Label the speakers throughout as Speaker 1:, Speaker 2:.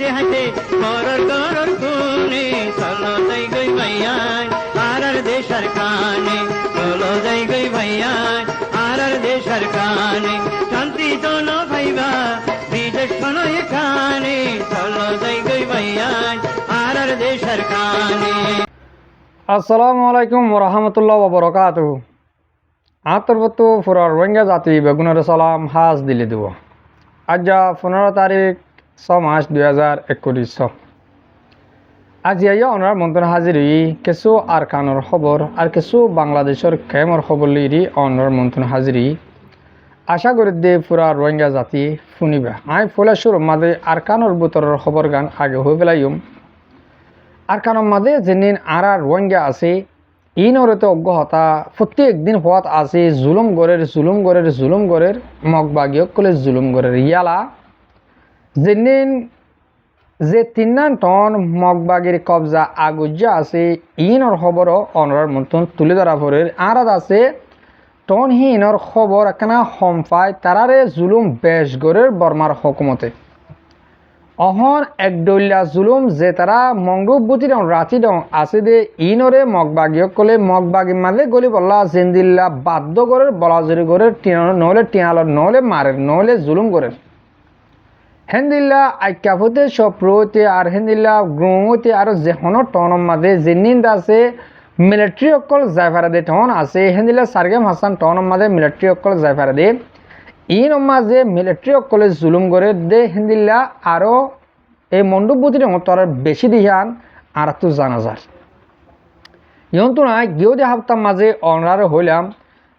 Speaker 1: হাসি হাসি করর করর খুনে চলো যাই গই ভাইয়ান আর দেশের কানে চলো যাই গই ভাইয়ান আর দেশের কানে শান্তি জন ভাইবা বিদেশ শোনো এখানে চলো যাই গই ভাইয়ান আর দেশের কানে।
Speaker 2: আসসালামু আলাইকুম ওরহামতুল্লাহ ওবরাকাতুহু। আন্তর্বর্তী পুরা রোহিঙ্গা জাতি বেগুনের সালাম হাজ দিলে দেব। আজ 15 তারিখ 6 মাস 2021। আজ ওনার মন্ত্রণ হাজিরি কিছু আরকানের খবর আর কিছু বাংলাদেশের কেমর খবর লিরি ওনার মন্ত্রণ হাজিরি আশা করি দে পুরা রোহিঙ্গা জাতি শুনিবা। আই ফুলা শুরু মাঝে আরকানের বুতরের খবর গান আগে হয়ে পেলাইম। আরকানের মাঝে যেদিন আর রোহিঙ্গা আছে ইনরতে অজ্ঞতা প্রত্যেক দিন হওয়াত আছে জুলুম গড়ের মগবাগিয়ক কলে জুলুম গড়ের ইয়ালা যেদিন যে 3 টন মগবাগির কবজা আগুজা আছে ইনর খবর অনরার মতন তুলে ধরা পড়ে আর আছে টন ইনর খবর একখানা হম পায় তারারে জুলুম বেশ গড়ের বর্মার হকুমতে অহন একডল্লা জুলুম যে তারা মংরূপ বুতি দং রাতি দং আছে দে ইনরে মগবাগিয়ক কলে মগবাগি মাঝে গলি বললা জেন্দিল্লা বাধ্য গড়ের বলাজুরি গড়ের নহলে টিয়ালর নহলে মারের নহলে জুলুম গড়ের হেন্দিল্লা আইকাফতে সপ্রতে আর হেন্দিল্লা গ্রুমতে আর যেহন টনের মাঝে যেনিন আছে মিলিটারি অকল জায়ফারা দে টন আছে হেন্দিল্লা সারগেম হাসান টনের মাঝে মিলিটারি অকল জায়ফারা দে ইন মাঝে মিলিটারি অকলে জুলুম করে দে হেন্দিল্লা আরও এই মণ্ডপবতী তোর বেশি দিহান আর তো জানা যায় ইহন্তু নাই গিয়েও দে হাপ্তার মাঝে অনরার হইলাম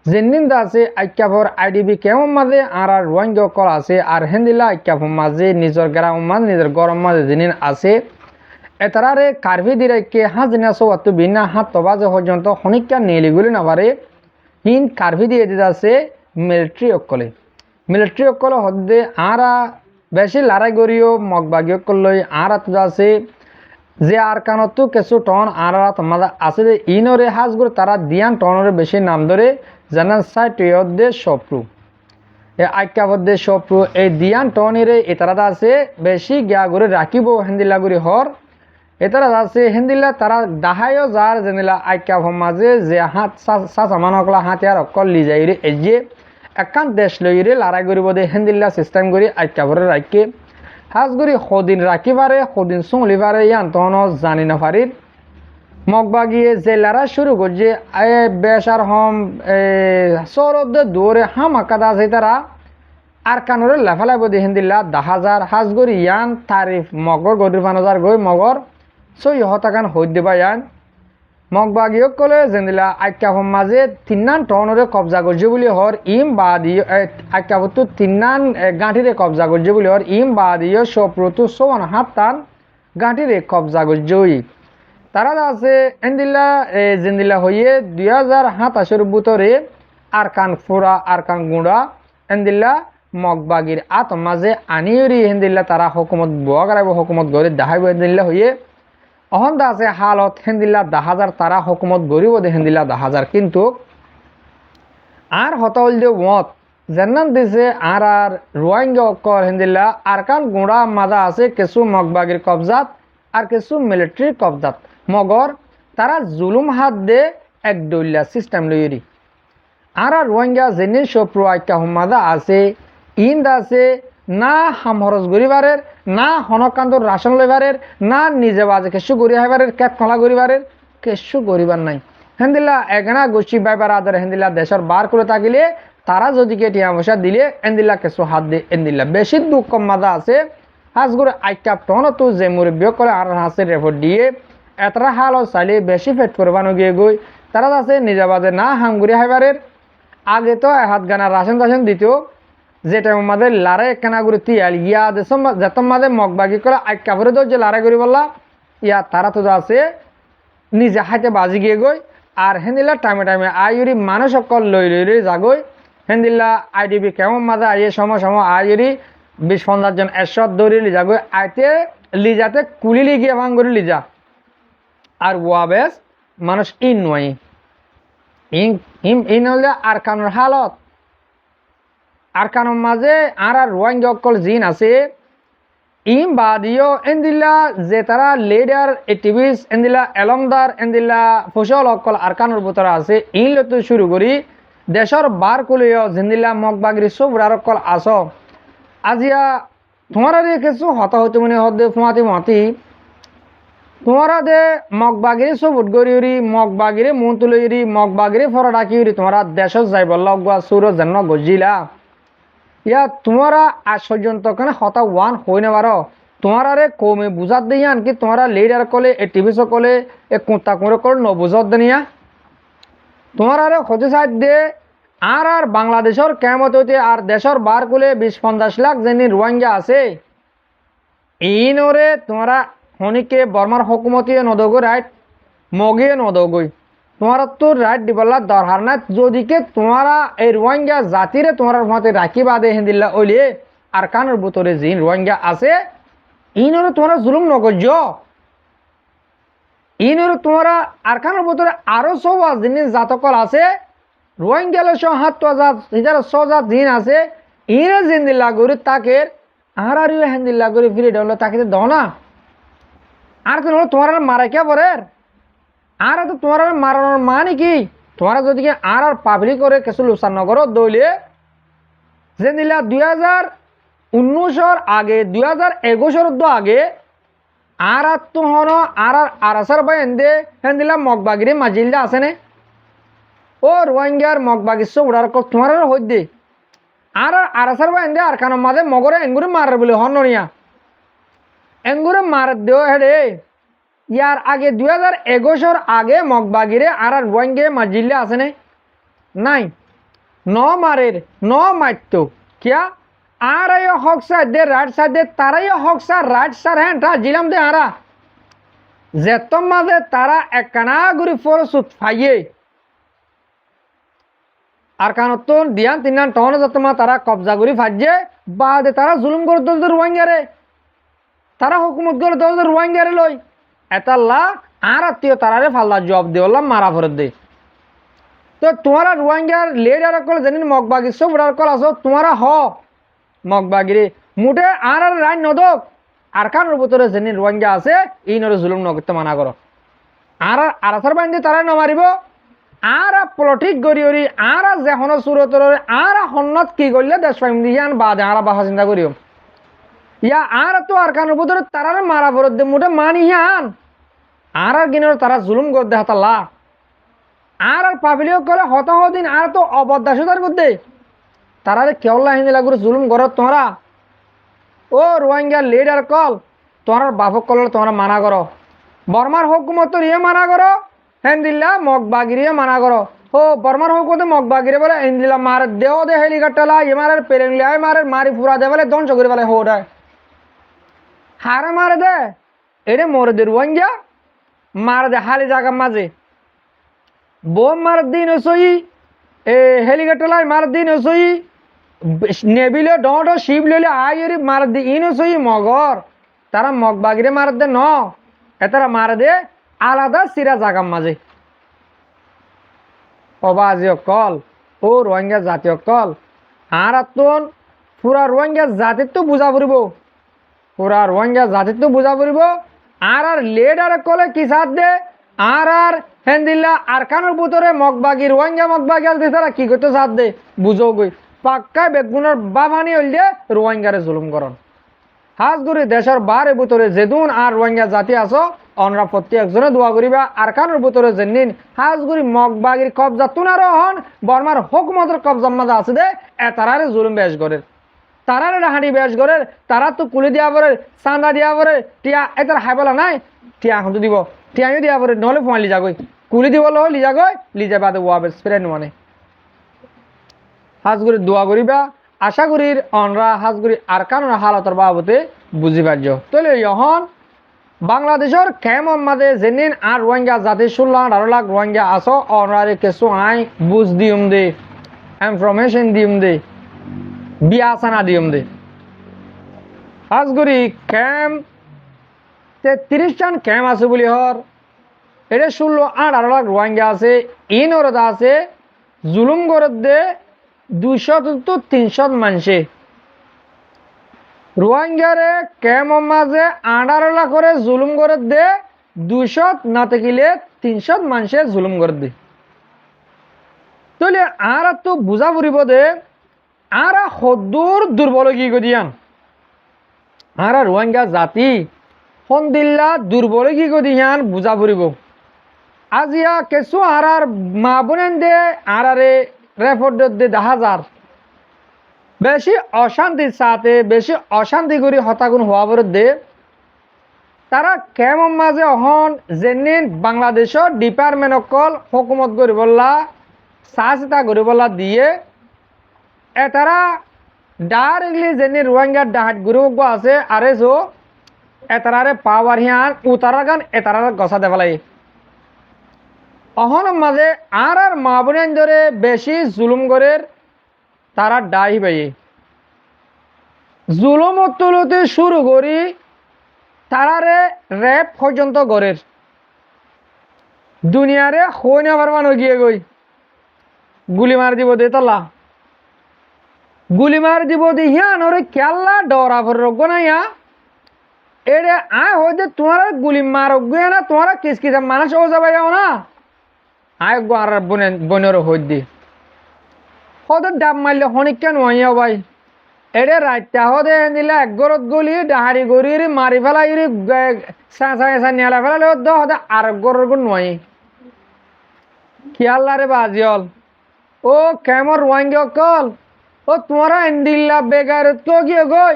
Speaker 2: যেদিন আছে আইকাফর আইডিবি কেমন মাঝে আর রোহিঙ্গা অকল আছে আর হেন্দিল্লা আইকাফর মাঝে নিজের গ্রাম মাঝে নিজের গরম মাঝে যেদিন আছে এতারে কার্ভি দিরাইকে হাজিনা সবাত্তু বিনা হাত তবাজে পর্যন্ত হনিকা নেলিগুলি না পারে হিন কার্ভি দিয়ে দিতে আছে মিলিটারি অকলে হদ্দে আরা বেশি লড়াই করিও মগবাগি অকল লই আর আছে যে আর কানতো কিছু টন আর তোমার আছে যে ইনরে হাজগুলো তারা দিয়ান টনরে বেশি নাম ধরে জানান সাইটে সপ্রু এ আইকাবদ্দে সপ্রু এই দিয়ান টনেরে এতারা আছে বেশি গিয়া করে রাখিব হেন্দিল্লা গুড়ি হর এতারা আছে হেন্দিল্লা তারা দাহায়ও যার যেনিলা আইকা মাঝে যে হাত সামান অকলা হাতিয়ার অকল লি যাই রে এই যে একান দেশ লই রে লড়াই করিব দে হেন্দিল্লা সিস্টেম করি আইকা ভরে রাখি হাজগুড়ি সদিন রাখিবারে সদিন চলিবারে ইয়ান তহন জানি না পারির মগবাগিয়ে যে লড়াই শুরু করছে বেসার হম সৌরদ দৌড়ে হাম আকাদা আছে তারা আর কানুরে লেফালাইব দে হেন্দিল্লা 10,000 হাজগুড়ি ইয়ান তারিফ মগর গরির 5,000 গই মগর সই হতাকান হই দেবা ইয়ান মগবাগিয়ক কলে যেদিলা আইকাফর মাঝে 3 টনরে কবজা করছে বলে হর ইম বাদি আইকাফতো 3 গাঁঠিরে কবজা করছে বলে হর ইম বাদিও সপ্রতু 7.5 টান গাঁঠিরে কবজা করছে তারা আছে এন্দিল্লা যেদিলা হইয়ে 2027 বুতরে আরকান ফুরা আরকান গুঁড়া এন্দিল্লা মগবাগির আত মাঝে আনিয়রি হেন্দিল্লা তারা হকুমত বুয়া করাইব হকুমত গড়ে দেখাইব হেন্দিল্লা হইয়ে অহন দা আছে হালত হেন্দিল্লা 10,000 তারা হকুমত গড়িব দে হেন্দিল্লা 10,000 কিন্তু আর হতাউল যে মত যেনান দিছে আর রোহিঙ্গা অকল হেন্দিল্লা আরকান গুঁড়া মাদা আছে কিছু মগবাগির কবজাত আর কিছু মিলিটারি কবজাত মগর তারা জুলুম হাত দে একডল্লা সিস্টেম লইরি আর রোহিঙ্গা যেনি সপ্রু আইকা হুমাদা আছে ইন্দ আছে না হামহরজ গরিবারের না হনকান্তর রাশন লইবারের না নিজে বাজে কেসু গড়ি হাইবারের কেত খলা গরিবারের কেসু গরিবার নাই হেন্দিল্লা এগনা গোষ্ঠী ব্যাপার আদার হেন্দিল্লা দেশের বার করে থাকিলে তারা যদি কে টিয়া পয়সা দিলে এন্দিল্লা কেসু হাত দিয়ে এন্দিল্লা বেশি দুঃখ মাদা আছে হাজগুড়ে আইকাপ টন তো যে মুরব্বী করে আর হাসের রেপোর্ট দিয়ে এতটা হাল চাইলে বেশি ফেট করবানো গিয়ে গই তারা আছে নিজে বাজে না হামগুড়ি হাইবারের আগে তো হাত গানা রাশন টাশন দিত যেটা আমাদের লড়াই একখানা করে তিয়াল ইয়া দেশম যত মাঝে মগবাগি করে আইকা ভরে যে লড়াই করি বললা ইয়া তারা তো আছে নিজে হাতে বাজি গিয়ে গই আর হেন্দিল্লা টাইমে টাইমে আইরি মানুষ অকল লই যাগই হেন্দিল্লা আইডিবি কেমন মাঝে আইয়ে সময় আইরি 20-15 জন এরশদ দৌড়ি লিজাগই আইতে লিজাতে কুলিলি গিয়ে ভাঙ করে লিজা আর ওয়াবেস মানুষ ইন নয় ইন হলে আর কানুর হালত আর কানুর মাঝে আর রোহিঙ্গা অকল জিন আছে ইম বাদিও এন্দিলা যে তারা লিডার এক্টিভিস্ট এন্দিলা এলংদার এন্দিলা ফসল অকল আরকানুর ভিতরে আছে ইন লতে শুরু করি দেশর বার কুলিও জিন্দিলা মগবাগরি সব রারকল আস আজিয়া তোমার কিছু হতা হতে মনে হদে ফুয়াতি মতি তোমারা দে মগবাগিরি সবুট গরিউরি মগবাগিরি মন তুলিউরি মগবাগিরি ফরা ডাকিউরি তোমারা দেশ যাই বললা সুর যেন গজিলা ইয়া তোমারা আজ পর্যন্ত কেন হতা ওয়ান হই না পারো তোমারা রে কমে বুঝাত দিয়ে আনকি তোমারা লিডার কলে এ টিভি সকলে এ কুঁতা কুঁড়ো কলে ন বুঝত দিনিয়া তোমারা রে হতে সাইড দে আর বাংলাদেশের কেমত হইতে আর দেশের বার কুলে 20-50 লাখ যেনি রোহিঙ্গা আছে ইনরে তোমরা হনিকে বর্মার হকুমতি নদগো রাইট মগে নদগই তোমারা তো রাইট দিবলা দরকার না যদিকে তোমারা এই রোহিঙ্গা জাতিরে তোমার মতে রাখি বাদে হিন্দিল্লা ওইলে আর কানের ভিতরে জিন রোহিঙ্গা আছে ইনরে তোমরা জুলুম নগজ ইনরে তোমরা আর কানের ভিতরে আরো সব জিনিস জাতকল আছে রোহিঙ্গা হাত জাত ইজার সজাত জিন আছে ইনে জিন্দিল্লা গরি তাকে আর হিন্দিল্লা গরি ফিরে ডলো তাকে দাও না আর কেন তোমার মারা কে পরে আর তো তোমার মারানোর মানে কি তোমার যদি আর পাবলিক করে কিছু লোসান নগর দইলে যে দিলা 2019 আগে 2021 আগে আর তো হন আর আসার বাই এন্দে হেন দিলা মগবাগিরি মাজিলদা আছে নে ও রোহিঙ্গার মগবাগির সব উড়ার তোমার হইদে আর আসার বাই এন্দে আর কানো মাঝে মগরে এঙ্গুরি মারার বলে হন নিয়া এঙ্গুরে মার দেও হেডে ইয়ার আগে 2021 আগে মগবাগিরে আর রোহিঙ্গে মাজিল্লে আছে নাই ন মারের ন মারতো কিয়া আর হক সাইড দে রাইট সাইড দে তারাই হক সার রাইট সার হ্যাঁ তা জিলাম দে আরা যেতম মাঝে তারা একখানা গুড়ি ফরসুত ফাইয়ে আর কানত দিয়ান তিনান টন যতমা তারা কবজা গুড়ি ফাইজে বাদে তারা জুলুম করে দল রোহিঙ্গারে তারা হুকুমত করে দল রোহিঙ্গারে লই এতাল্লা আর আত্মীয় তারারে ফাল্লা জব দেওয়াল্লাম মারা ফেরত দে তো তোমারা রোহিঙ্গার লেডার কল যেদিন মগবাগি সব কল আসো তোমারা হ মগবাগিরে মুঠে আর রাইন নদক আর কানোর ভিতরে যেদিন রোহিঙ্গা আছে এই নরে জুলুম নগরতে মানা করো আর আসার বাইন্দে তারা নমারিব আর পলিটিক গড়ি আর যেখন সুরতর আর হন্নত কি করলে দেশ পাইম দিয়ে আন বাদে আর বাহা চিন্তা করিও ইয়া আর তো আর কানোর ভিতরে তারারে মারা ফেরত দে মুঠে মানি আন আর গিনের তারা জুলুম করে দে হাতাল্লা আর পাবলিক করে হদিন আর তো অবদাসতার করতে তারারে কেওলা হিন্দি লাগুর জুলুম করো তোমরা ও রোহিঙ্গা লিডার কল তোমার বাপক কল তোমরা মানা করো বর্মার হুকুমত ইয়ে মানা করো হেন্দিল্লা মগবাগিরিয়ে মানা করো ও বর্মার হুকুমতে মগবাগিরে বলে হিন্দিল্লা মার দেও দে হেলিকপ্টার ইয়ে মারে পেরেংলিয়ায় মারে মারি ফুরা দে বলে ধ্বংস করে বলে হোডায় হারে মারে দে এটা মরে দে রোহিঙ্গা মার দে হালি জায়গা মাঝে বোম মার দিন ওসই এ হেলিকপ্টার মার দিন ওসই নেবিলে ডট শিব লইলে আইরি মার দি ইন ওসই মগর তারা মগবাগিরে মার দে ন এতারা মার দে আলাদা সিরা জায়গা মাঝে অবাজিও কল ও রোহিঙ্গা জাতীয় কল আর আতুন পুরা রোহিঙ্গা জাতির তো বুঝা পড়ব পুরা রোহিঙ্গা জাতির তো বুঝা পড়ব আর লেডার কলে কি সাথ দে আর হেন্দিল্লা আর কানোর ভিতরে মগবাগি রোহিঙ্গা মগবাগি আল তারা কি করতে সাথ দে বুঝো গই পাক্কা বেগুনের বাবানি হইল দে রোহিঙ্গারে জুলুম করন হাজগুড়ি দেশের বারে ভিতরে যেদুন আর রোহিঙ্গা জাতি আছো অনরা প্রত্যেকজনে দোয়া করিবা আর কানোর ভিতরে যেদিন হাজগুড়ি মগবাগির কবজা তুনারও হন বর্মার হুকুমতের কবজা মাঝে আছে দে এ তারারে জুলুম বেশ করে তারারে হাঁটি বেশ করে তারা তো কুলি দিয়া পরে চান্দা দিয়া পরে টিয়া এটার হাইবলা নাই টিয়া এখন দিব টিয়াও দিয়া পরে নহলে ফোন লিজা গই কুলি দিব লো লিজা গই লিজা বাদে ওয়াবে স্প্রেড মানে হাজগুড়ি দোয়া করিবা আশা করির অনরা হাজগুড়ি আর কানোর হালতর বাবতে বুঝি পারছ তলে ইহন বাংলাদেশের কেমন মাঝে যেদিন আর রোহিঙ্গা জাতি 16 লাখ রোহিঙ্গা আসো অনরারে কিছু আই বুঝ দিম দে ইনফরমেশন দিম দে বিয়াসানা দিম দে হাজগুড়ি ক্যাম্প 33 জন ক্যাম্প আছে বলি হর এটা 16-18 লাখ রোহিঙ্গা আছে ইনরদ আছে জুলুম করত দে 200 তো 300 মানুষে রোহিঙ্গারে কেমন মাঝে আন্ডারলা করে জুলুম করে দে 200 না থাকিলে 300 মানুষে জুলুম করে দে তাহলে আর তো বুঝা পড়িব দে আর সদূর দুর্বল কি গদিয়ান আর রোহিঙ্গা জাতি সন্দিল্লা দুর্বল কি গদিয়ান বুঝা পড়িব আজিয়া কেঁচু আর মা বোনেন দে আরে রেফর্ড দে 10,000 বেশি অশান্তির সাথে বেশি অশান্তি করে হতাগুন হওয়া বিরুদ্ধে তারা কেমন মাঝে অহন যেন বাংলাদেশের ডিপার্টমেন্ট অকল হুকুমত করিবলা চাচিতা করিবলা দিয়ে এতারা ডাইরেক্টলি যেন রোহিঙ্গার ডাহাত গ্রুপ আছে আরে যো এতারারে পাওয়ার হিয়ান উতারা গান এতারার গছা দেওয়ালাই অহন মাঝে আর মা বোনেন ধরে বেশি জুলুম করে তারা ডাই পাই জুলুম তুলতে শুরু করি তারারে রেপ পর্যন্ত গড়ের দুনিয়ারে হই না পারবান গিয়ে গই গুলি মার দিব দে তলা গুলি মার দিব দি হিয়ান ওরে কেল্লা ডরা ভর রোগ না এরে আয় হইতে তোমার গুলি মার গিয়ে না তোমার কিস কিস মানুষ ও যাবে যাও না আয় গো আর বোনের হই দি হদের ডাব মারলে হনিক কেন হইয়া ভাই এরে রাইতা হদে নিলে এক গরত গলি ডাহারি গড়ি মারি ফেলাই নেলা ফেলালে হদে আর গরর গুণ নয় খেয়াল্লা রে বাজিয়ল ও কেমন রোহিঙ্গা কল ও তোমারা এন্দিল্লা বেগারত কেউ গিয়ে গই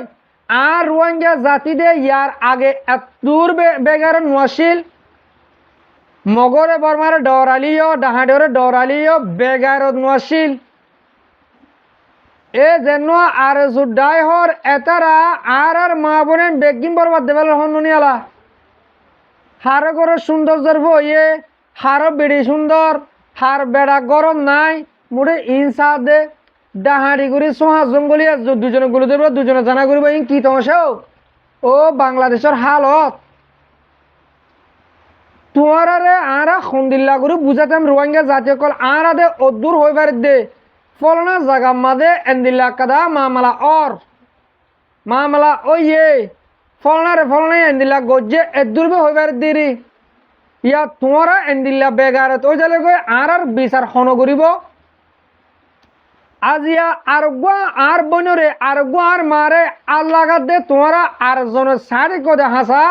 Speaker 2: আর রোহিঙ্গা জাতি দে ইয়ার আগে এতদূর বেগারত নোয়াশিল মগরে বর্মারে ডরালিও ডাহাডরে ডরালিও বেগারত নোয়াশিল এ যেন আর জুডাই হর এতারা আর মা বোনেন বেগিম বরবাদ দেবেল হনুনিয়ালা হার করে সৌন্দর্যের বইয়ে হার বেড়ি সুন্দর হার বেড়া গরম নাই মুড়ে ইনসা দে ডাহাড়ি করে সোহা জঙ্গলি দুজনে গুলো দেব দুজনে জানা করিব ইন কি তমাশাও ও বাংলাদেশের হালত তোমার আরা সন্দিল্লা করে বুঝাতাম রোহিঙ্গা জাতীয় কল আর দে অদূর হইবার দে ফলনা জায়গা মাদে এন্দিল্লা কাদা মামলা ওয়ে ফলনারে ফলনাই এন্দিল্লা গজ্জে এদুরবে হইবার দেরি ইয়া তোমারা এন্দিল্লা বেগারত ওই জালে গই আর বিচার হন করিব আজিয়া আর বনরে আর মারে আর লাগাত দে তোমারা আর জনের সাড়ে কদে হাসা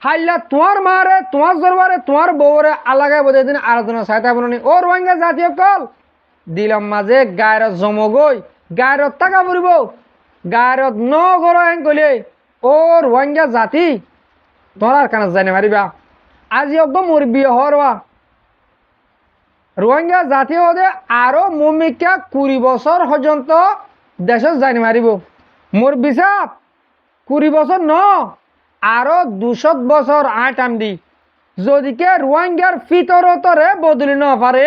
Speaker 2: হাইলা তোমার মারে তোমার জরবারে তোমার বউরে আলাগায় বোধ দিন আর জনের সাইতা বলনি ও রোহিঙ্গা জাতীয় কল দিলাম মাঝে গায়রত জমগই গায়রত টাকা পড়ব গায়রত ন গর হেন কইলে ও রোহিঙ্গা জাতি ধরার কানে জানি মারিবা আজি একদম মোর বিয়ে হরবা রোহিঙ্গা জাতি হদে আরো মমিকা 20 বছর পর্যন্ত দেশত জানি মারিব মোর বিচার 20 বছর ন আরো 200 বছর আটাম দি যদিকে রোহিঙ্গার ফিতরতরে বদলি না পারে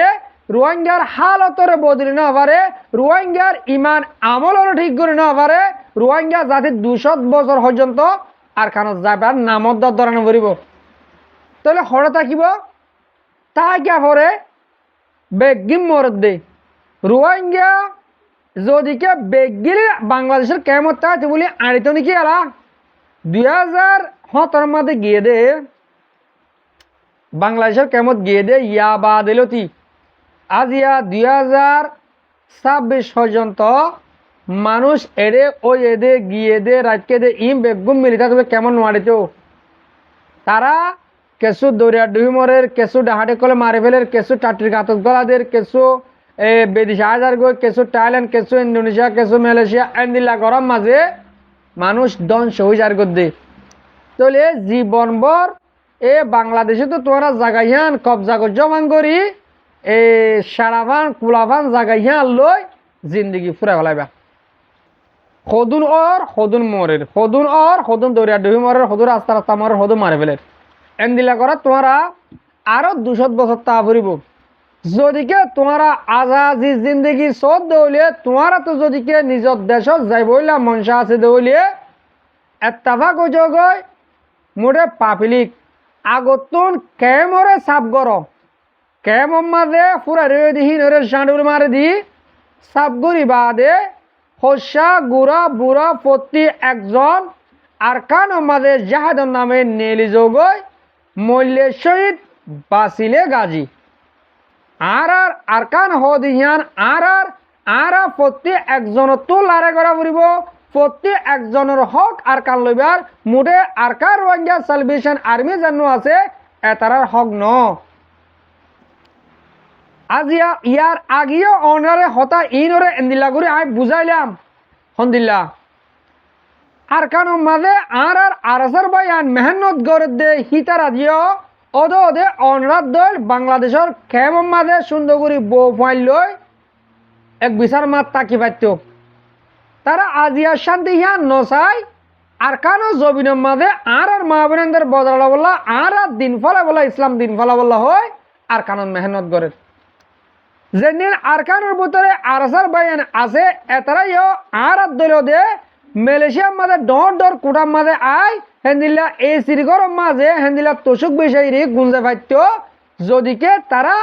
Speaker 2: রোহিঙ্গার হালতরে বদলি না পারে রোহিঙ্গার ইমান আমলরে ঠিক করে না পারে রোহিঙ্গা জাতি 200 বছর পর্যন্ত আর খান যাবার নামত দরানো করিব তাহলে হরে থাকিব তাই কে পরে বেগিম মরদ দে রোহিঙ্গা যদিকে বেগিল বাংলাদেশের কেমত তাই বলি আড়িত নাকি আলা 2017 মাঝে গিয়ে দে বাংলাদেশের কেমত গিয়ে দে ইয়াবা দিলতি আজ ইয়া 2026 পর্যন্ত মানুষ এড়ে ওই এদে গিয়ে দে রাতকে দে ইম বেগুম মিলিতা তবে কেমন মারিত তারা কেঁচু দরিয়া ডুবি মরের কেঁচু ডাহাটে কলে মারি ফেলের কেঁচু টাটির গাঁতত গলাদের কেঁচু বিদেশে হাজার গই কেঁচু থাইল্যান্ড কেঁচু ইন্দোনেশিয়া কেঁচু মালয়েশিয়া এন্দিল্লা গরম মাঝে মানুষ ধ্বংস হয়ে যার গদ্দে তাহলে জীবনভর এ বাংলাদেশে তো তোমরা জাগাইয়ান কবজা জমান করি এ সারাফান কুলাফান জাগাইয়ান লই জিন্দগি ফুরা ফেলাইবা সদুন মরের সদুন দরিয়া ডুবি মরের সদুন রাস্তা মরের সদুন মারি ফেলের এন্দিলা করা তোমরা আরো 200 বছর তা ফুরিব যদিকে তোমরা আজাদি জিন্দগি সব দৌলিয়ে তোমরা তো যদিকে নিজের দেশত যাইবইলা মনসা আছে দৌলিয়ে এত্তাফা কইজ গই মোটে পাপিলিক আগতুন কেমরে সাপ গর কেম মাঝে ফুরা রে দিহি নরে সাঁডুর মারে দি সাপ গরি বাদে হস্যা গুড়া বুড়া প্রতি একজন আরকান মাঝে জাহাদর নামে নেলি যোগই মল্যের সহিত বাসিলে গাজী আর আরকান হদিয়ান আর প্রতি একজনের তো লারে করা ফুরিব প্রতি একজনের হক Arkan লইবার মুঠে Arkan Rohingya salvation army জানো আছে এতারার হক ন আজিয়া ইয়ার আগিও অনারে হতা ইনরে এন্দিলা করে আমি বুঝাইলাম হন্দিল্লা আরকান মাঝে আর আরসার বায়ান মেহনত করে দে হিতার আজিও ওদে ওদে অনরাত দল বাংলাদেশের খেম মাঝে সুন্দর করে বউ ফাইল লই এক বিচার মাত তাকি পাইত তারা আজিয়া শান্তি হিয়ান নসাই আরকানো জবিনের মাঝে আর মাহবিনের বদলা বললা আর দিন ফলা বলা ইসলাম দিন ফলা বললা হয় আরকানোর মেহনত করে যেদিন আরকানোর ভিতরে আরসার বায়ান আছে এতারাইও আর দল দে মালয়েশিয়ার মাঝে ডর কুটার মাঝে আয় হেন্দিল্লা এই সিরিগর মাঝে হেন্দিল্লা তোষক বিষয়রি গুঞ্জে পাইত যদিকে তারা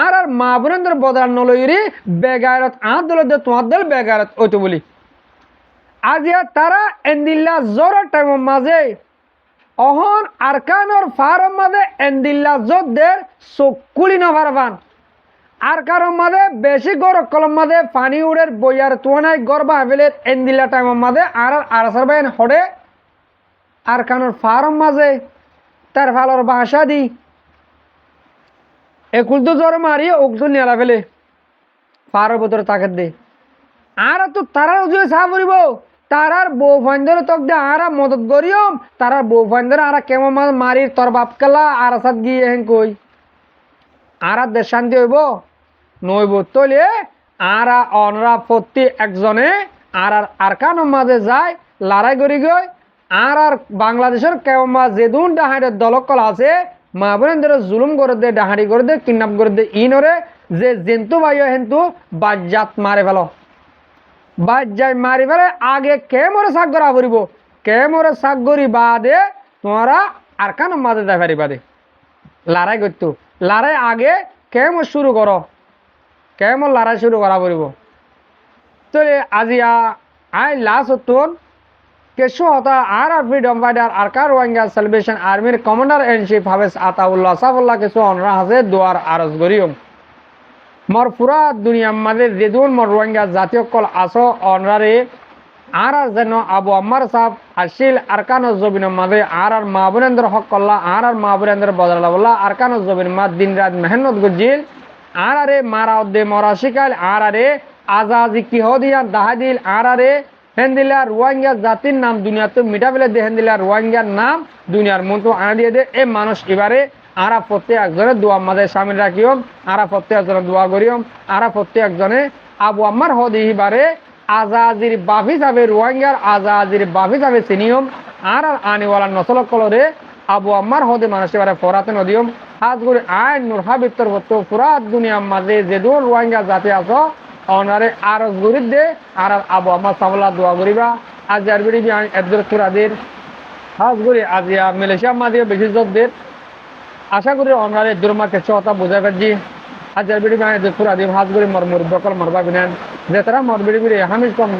Speaker 2: আর মা বোনের বদলা নলইরি বেগায়রত আর দল দে তোমার দল বেগায়রত ওইতো বলি আজিয়া তারা এন্দিল্লা জোরের টাইমের মাঝে অহন আরকানোর ফার্ম মাঝে এন্দিল্লা জোরদের চকুলি নভারবান আরকানোর মাঝে বেশি গড় কলম মাঝে পানি উড়ের বইয়ার তুয়ানায় গর্বা হাবিলের এন্দিল্লা টাইমের মাঝে আর আরসার বাইন হড়ে আরকানোর ফার্ম মাঝে তার ফালর বাসা দি একুল তো জ্বর মারি ওকুল নেলা ফেলে ফারের ভিতরে তাকে দে আর তো তারার উজুয়ে চা পড়িব তারার বউ ফাইন্দর তক দে আর মদত করিয়ম তারার বউ ফাইন্দর আর কেমন মারি তোর বাপ কালা আর সাথ গিয়ে হেন কই আর দেশ শান্তি হইব নইব তলে আর অনরা প্রতি একজনে আর আরকানোর মাঝে যায় লড়াই করি গই আর বাংলাদেশের কেমন যেদুন ডাহাড়ের দলকল আছে মা বোনের জুলুম করে দে ডাহাড়ি করে দে কিডন্যাপ করে দে ইনরে যে জেন্তু ভাইও হেন্তু বাজ্জাত মারে ফেল বাজ্জাই মারি ফেলে আগে কে মরে শাক করা ফুরিব কে মরে শাক করি বাদে তোমরা আরকানোর মাঝে যাই পারি বাদে লড়াই করতো লড়াই আগে কেমন শুরু করো কেমন লড়াই শুরু করা ফুরিব তো আজিয়া আই লাস্ট হতুন কেশু হতা আর freedom fighter Arakan Rohingya Salvation আর্মির commander in chief Hafez Ataullah সাফুল্লাহ কিছু অনরা হাসে দোয়ার আরজ করিম মর পুরা দুনিয়ার মাঝে যেদুন মর রোহিঙ্গা জাতীয় কল আসো অনরারে আর যেন আবু আম্মার সাহেব আসিল আরকান জবিনের মাঝে আর মা বোনেন্দ্র হক কল্লা আর মা বোনেন্দ্র বদলা বললা আরকান জবিন মা দিন রাত মেহনত গজিল আর মারা উদ্দে মরা শিকাল আর আজাজি কি হদিয়া দাহাদিল আর হেন্দিলা রোহিঙ্গা জাতির নাম দুনিয়াতে মিটা ফেলে দে হেন্দিলা রোহিঙ্গার নাম দুনিয়ার মতো আনা দিয়ে দে এই মানুষ এবারে আরা প্রত্যেক একজনে দোয়া মাঝে সামিল রাখিম আরা প্রত্যেক একজনে দোয়া করিম আরা প্রত্যেক একজনে আবু আম্মার হদি এবারে আজাজির বাফি যাবে রোহিঙ্গার আজাজির বাফি যাবে চিনিয়ম আর আনিওয়ালা নসল কলরে আবু আম্মার হদি মানুষ এবারে ফরাতে নদিয়ম হাজ করে আইন নুরহা বিত্তর হতো পুরা দুনিয়ার মাঝে যে দূর রোহিঙ্গা জাতি আছো অনারে আর গরিব দে আর আবু আম্মা সাবলা দোয়া করিবা আজ আর বিড়ি এদের সুরাদের হাজ করে আজিয়া মালয়েশিয়া মাঝে বেশি জোরদের আশা করি অনারে দুর্মাকে চতা বোঝা পারছি আজ আর বিড়ি এদের সুরাদের হাজ করে মরমুর বকল মরবা বিনেন যে তারা মরবিড়ি বিড়ি হামিজ কম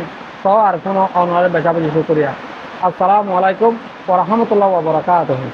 Speaker 2: সহ আর কোনো অনারে বেচা বেশি করিয়া আসসালামু আলাইকুম ওয়া রাহমাতুল্লাহি ওয়া বারাকাতুহু।